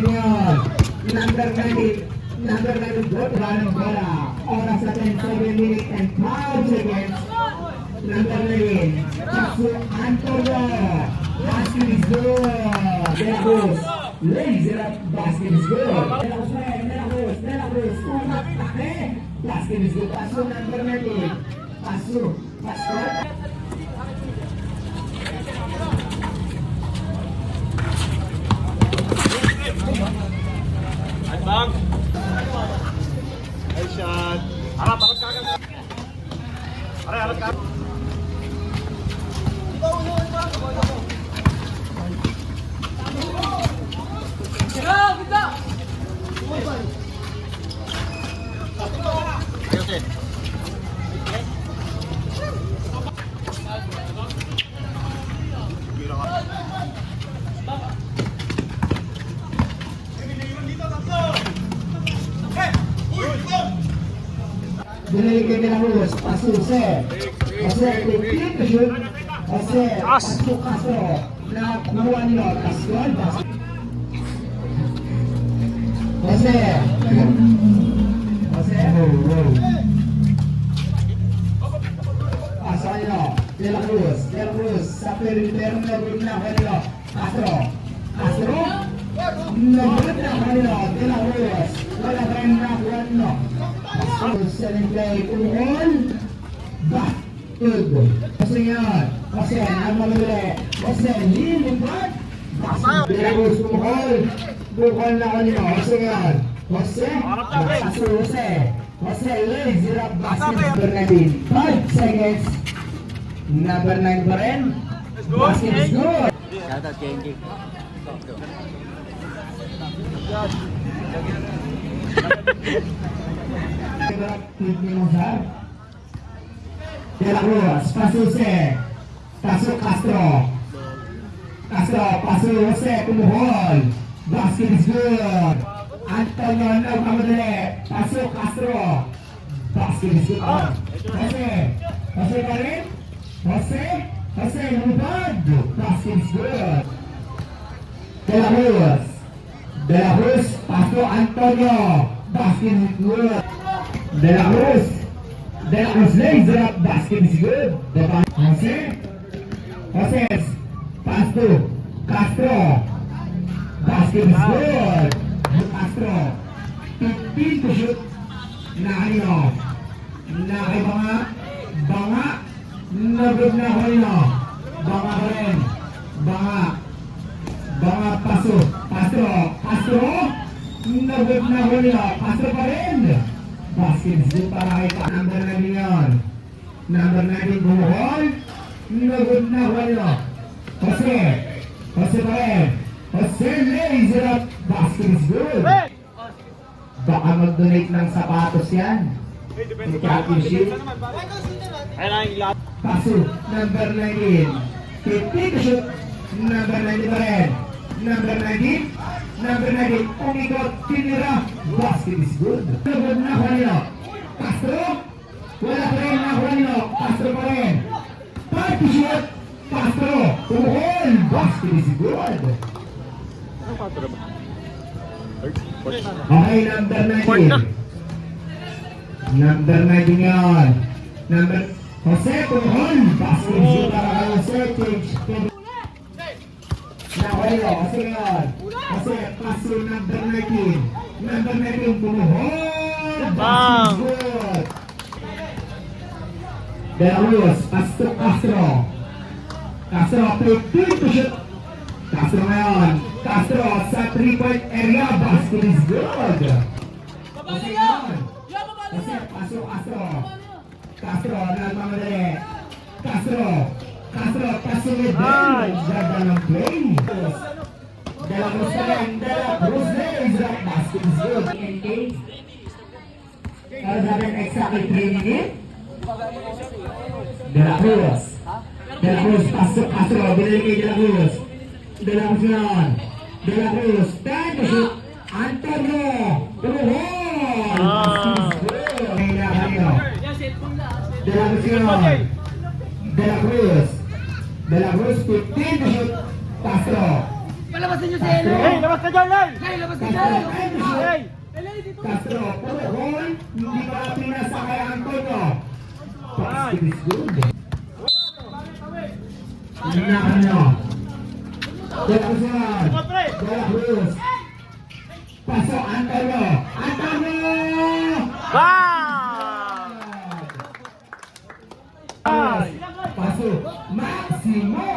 natin yun. Number 19. Number 19. Good running bola. Oras sa 7 minutes and 5 seconds. Number 9. Pasu Antonio. Basket is good. De La Cruz. Lays it up. Basket is good. De La Cruz. Umatake. Basket is good. Pasu number 19. Pasu. Bang! Ay, shot! Harap ka agad! Harap ka! Binalik kay De La Cruz, pasu Jose, complete to shoot, Jose, pasu Castro, nakuha nila, Castro, Jose, pasu nila, De La Cruz, sa perimeter na nila, Castro, nagulot na kanila, De La Cruz, wala pa rin nakuha nila. Selling play, Pumol, back, good. Kasi yan, kasi ang mamaguli, kasi lilipad, De La Cruz, Pumol na kanino, kasi yan, kasi lays it up, basket, number 19, 5 seconds, number 9 pa rin, basket is good. Shout out KNG. De La Cruz, pasu Jose, pasu Castro, pasu Jose, Pumuhol, basket is good. Antonio nagmamadali, pasu Castro, basket is good. Jose pa rin, Jose lumipad, basket is good. De La Cruz, pasu Antonio, basket is good. De La Cruz lays it up, basket is good. Jose, pass to Castro, basket is good. Castro, 15 to shoot. Nakanino, nakay banga, nagod na kanino, banga pa rin, banga paso, Castro, nagod na kanino, Castro pa rin. Basket is good para kay number 9 yun. Number 9 Buhol. Nagod na kanino. Jose pa rin. Jose lays it up. Basket is good. Baka mag-donate ng sapatos yan. Yung championship. Paso, number 19. 50 to shoot. Number 90 pa rin. Number 19, umikot, tinira, basket is good. Nagod na kanino. Castro, wala pa rin na kanino. Castro pa rin. 5 to shoot. Castro, Pumuhol, basket is good. Okay, number 19. Number 19 yun. Jose, Pumuhol, basket is good para kay Jose, change. Nakuha kasi ngayon. Kasi paso number 19. Number 19, Pumuhol, basket is good. De La Cruz, pass to Castro, 15 to shoot. Castro ngayon. Castro sa 3-point area, basket is good. Kasi ngayon. Kasi paso Castro, nagmamadali. Castro, paso with them. Ganda ng play. De La Cruz pa rin. De La Cruz lays up, basket is good. Para sa atin exactly 3 minutes. De La Cruz, pasok Castro, binalik kay De La Cruz. De La Cruz yun. De La Cruz, 10 to shoot. Antonio, Pumuhol, basket is good. Kaya kanino. De La Cruz yun. De La Cruz, 15 to shoot. Castro, Labasin nyo si Elo! Hey, labas ka dyan, Lay! Lay, labas ka Castro, dyan! Hey! Castro, puro gol. Hindi pa pinasakay ang Antonio. Basket is good. Ano? Jefferson. Bola Cruz. Paso Antonio. Antonio! Bang! Paso Maximo.